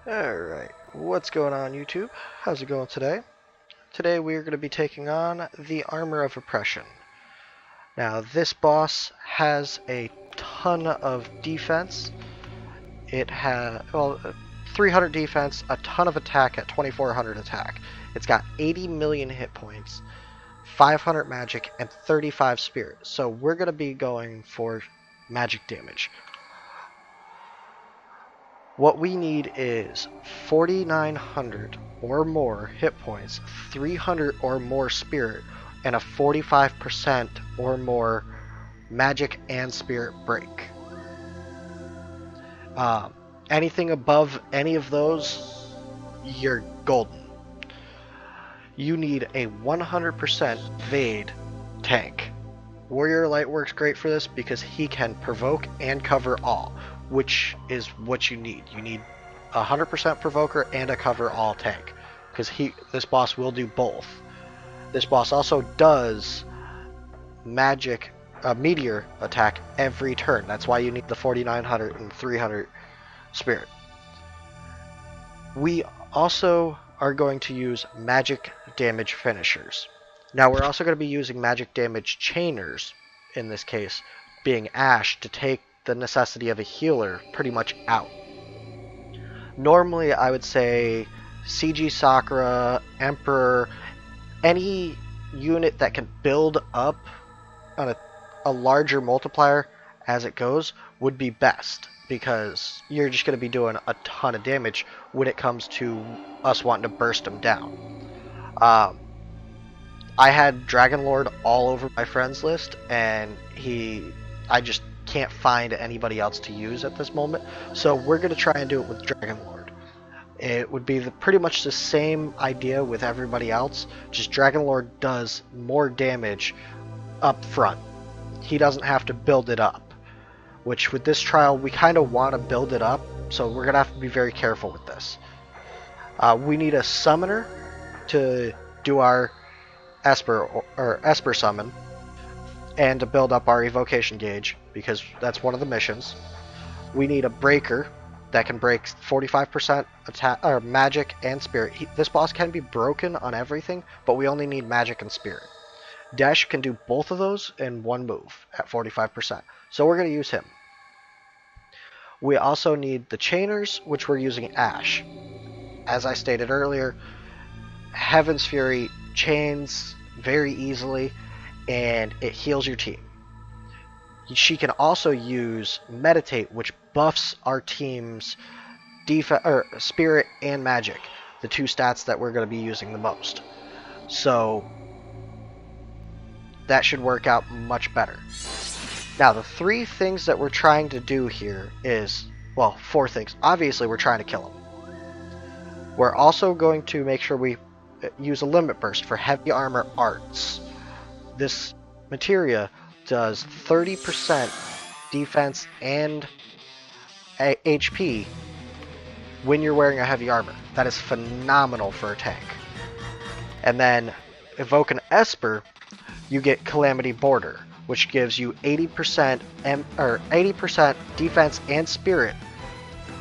Alright, what's going on YouTube? How's it going today? Today we are going to be taking on the Armor of Oppression. Now this boss has a ton of defense. It has, 300 defense, a ton of attack at 2400 attack. It's got 80 million hit points, 500 magic, and 35 spirit. So we're going to be going for magic damage. What we need is 4,900 or more hit points, 300 or more spirit, and a 45% or more magic and spirit break. Anything above any of those, you're golden. You need a 100% Vade tank. Warrior Light works great for this because he can provoke and cover all, which is what you need. You need a 100% provoker and a cover all tank, because this boss will do both. This boss also does meteor attack every turn. That's why you need the 4,900 and 300 spirit. We also are going to use magic damage finishers. Now we're also going to be using magic damage chainers, in this case being Ash, to take the necessity of a healer pretty much out. Normally I would say CG Sakura, Emperor, any unit that can build up on a larger multiplier as it goes would be best, because you're just going to be doing a ton of damage when it comes to us wanting to burst them down. I had Dragon Lord all over my friends list, and I just can't find anybody else to use at this moment, so we're going to try and do it with Dragon Lord. It would be pretty much the same idea with everybody else, just Dragon Lord does more damage up front. He doesn't have to build it up, which with this trial we kind of want to build it up, so we're going to have to be very careful with this. We need a summoner to do our Esper summon, and to build up our evocation gauge, because that's one of the missions. We need a breaker that can break 45% attack or magic and spirit. This boss can be broken on everything, but we only need magic and spirit. Dash can do both of those in one move at 45%, so we're going to use him. We also need the chainers, which we're using Ash. As I stated earlier, Heaven's Fury chains very easily, and it heals your team. She can also use Meditate, which buffs our team's spirit and magic, the two stats that we're going to be using the most. So that should work out much better. Now the three things that we're trying to do here is, well, four things. Obviously we're trying to kill him. We're also going to make sure we use a limit burst for heavy armor arts. This materia does 30% defense and HP when you're wearing a heavy armor. That is phenomenal for a tank. And then evoke an Esper, you get Calamity Border, which gives you 80% defense and spirit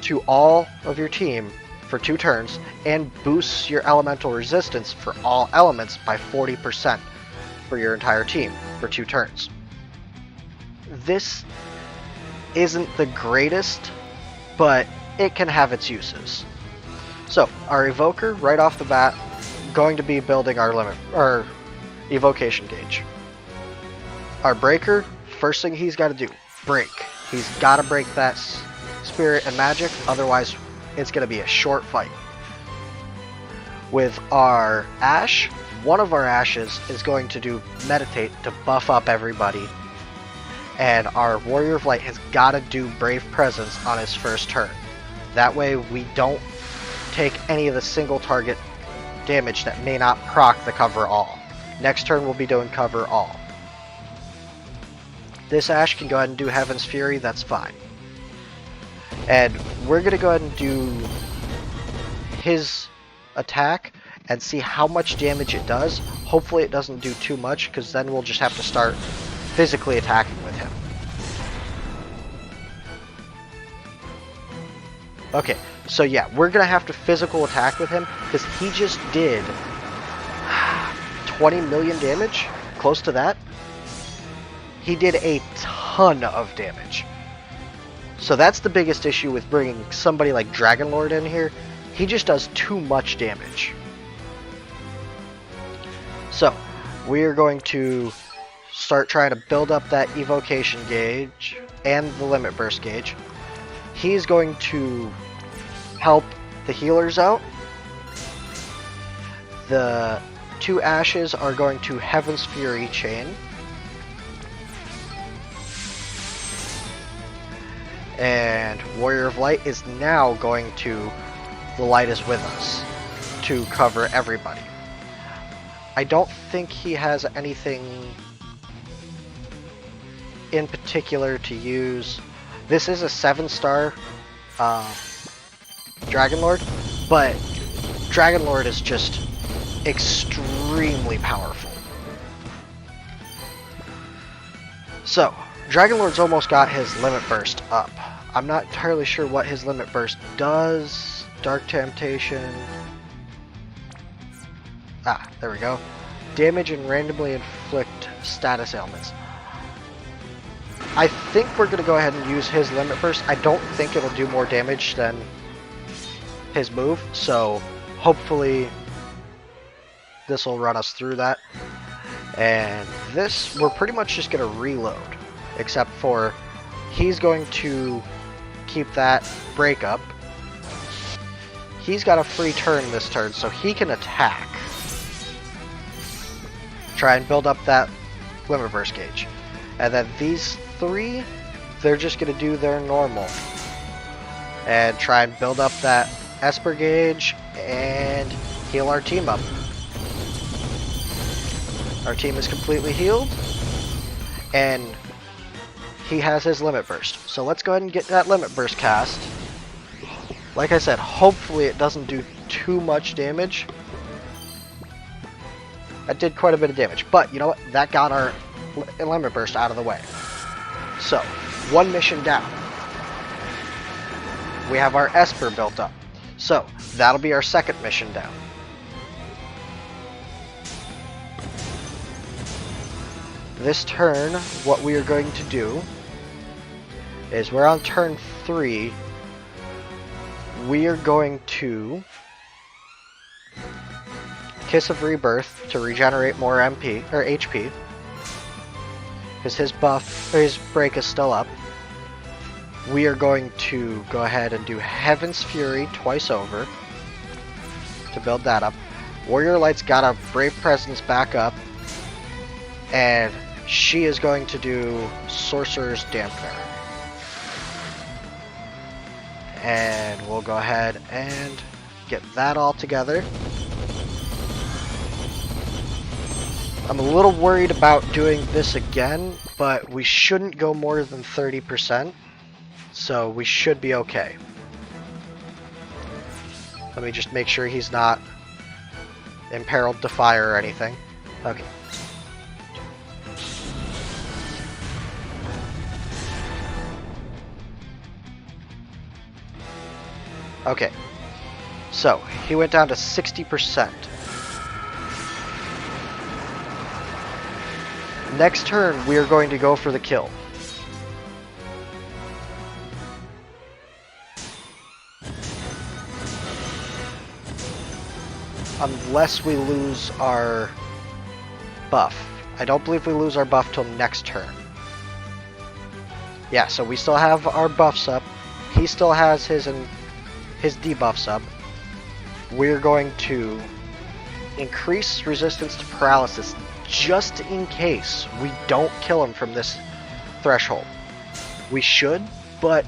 to all of your team for 2 turns, and boosts your elemental resistance for all elements by 40% for your entire team for 2 turns. This isn't the greatest, but it can have its uses. So our evoker, right off the bat, going to be building our evocation gauge. Our breaker, first thing he's got to do, break. He's got to break that spirit and magic, otherwise it's going to be a short fight. With our Ash, one of our Ashes is going to do Meditate to buff up everybody, and our Warrior of Light has got to do Brave Presence on his first turn. That way we don't take any of the single target damage that may not proc the cover all. Next turn we'll be doing cover all. This Ash can go ahead and do Heaven's Fury, that's fine. And we're going to go ahead and do his attack and see how much damage it does. Hopefully it doesn't do too much, because then we'll just have to start physically attacking with him. Okay, So yeah, we're going to have to physical attack with him because he just did 20 million damage, close to that. He did a ton of damage. So that's the biggest issue with bringing somebody like Dragonlord in here. He just does too much damage. So we're going to start trying to build up that evocation gauge and the limit burst gauge. He's going to help the healers out. The 2 ashes are going to Heaven's Fury chain. And Warrior of Light is now going to The Light is With Us to cover everybody. I don't think he has anything in particular to use. This is a 7-star Dragonlord, but Dragonlord is just extremely powerful. So, Dragonlord's almost got his limit burst up. I'm not entirely sure what his limit burst does. Dark Temptation. Ah, there we go. Damage and randomly inflict status ailments. I think we're going to go ahead and use his limit burst. I don't think it'll do more damage than his move, so hopefully this will run us through that. And this, we're pretty much just going to reload, except for he's going to keep that break up. He's got a free turn this turn, so he can attack. Try and build up that limit burst gauge. And then these 3, they're just going to do their normal. And try and build up that Esper gauge and heal our team up. Our team is completely healed. And he has his limit burst. So let's go ahead and get that limit burst cast. Like I said, hopefully it doesn't do too much damage. That did quite a bit of damage. But you know what? That got our limit burst out of the way. So, 1 mission down. We have our Esper built up. So, that'll be our 2nd mission down. This turn, what we are going to do is we're on turn 3. We are going to Kiss of Rebirth to regenerate more MP or HP. Because his buff or his break is still up. We are going to go ahead and do Heaven's Fury twice over to build that up. Warrior Light's got a Brave Presence back up, and she is going to do Sorcerer's Dampener. And we'll go ahead and get that all together. I'm a little worried about doing this again, but we shouldn't go more than 30%, so we should be okay. Let me just make sure he's not imperiled to fire or anything. Okay. Okay, so he went down to 60%. Next turn, we are going to go for the kill. Unless we lose our buff. I don't believe we lose our buff till next turn. Yeah, so we still have our buffs up. He still has his debuffs up. We're going to increase resistance to paralysis just in case we don't kill him from this threshold. We should, but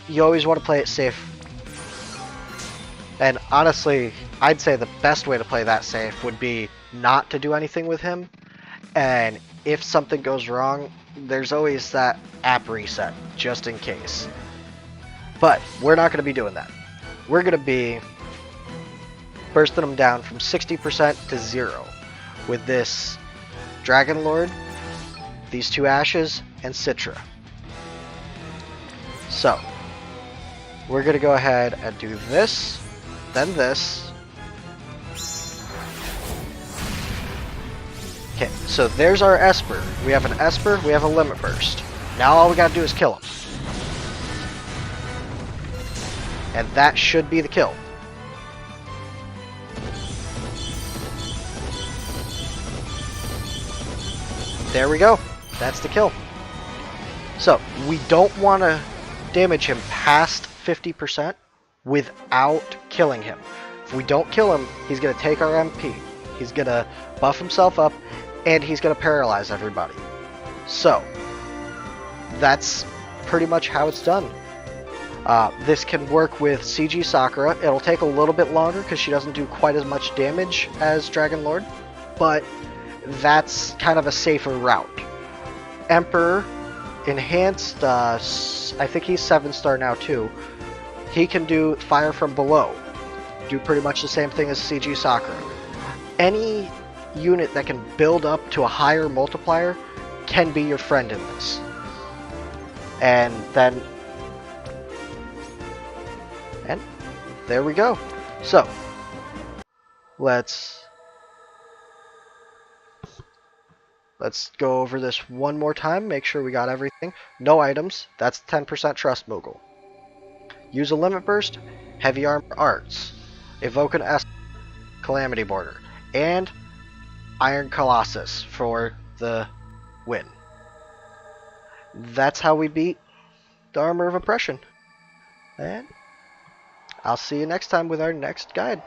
you always want to play it safe. And honestly, I'd say the best way to play that safe would be not to do anything with him. And if something goes wrong, there's always that app reset, just in case. But we're not going to be doing that. We're going to be bursting them down from 60% to 0 with this Dragonlord, these 2 ashes, and Citra. So, we're going to go ahead and do this, then this. Okay, so there's our Esper. We have an Esper, we have a Limit Burst. Now all we gotta do is kill him. And that should be the kill. There we go. That's the kill. So, we don't want to damage him past 50% without killing him. If we don't kill him, he's going to take our MP. He's going to buff himself up, and he's going to paralyze everybody. So, that's pretty much how it's done. This can work with CG Sakura. It'll take a little bit longer because she doesn't do quite as much damage as Dragon Lord, but that's kind of a safer route. Emperor, enhanced, I think he's 7-star now too. He can do fire from below. Do pretty much the same thing as CG Sakura. Any unit that can build up to a higher multiplier can be your friend in this. And then... and there we go. So, let's go over this one more time, make sure we got everything. No items, that's 10% Trust Mogul. Use a Limit Burst, Heavy Armor Arts, evoke an S, Calamity Border, and Iron Colossus for the win. That's how we beat the Armor of Oppression. And I'll see you next time with our next guide.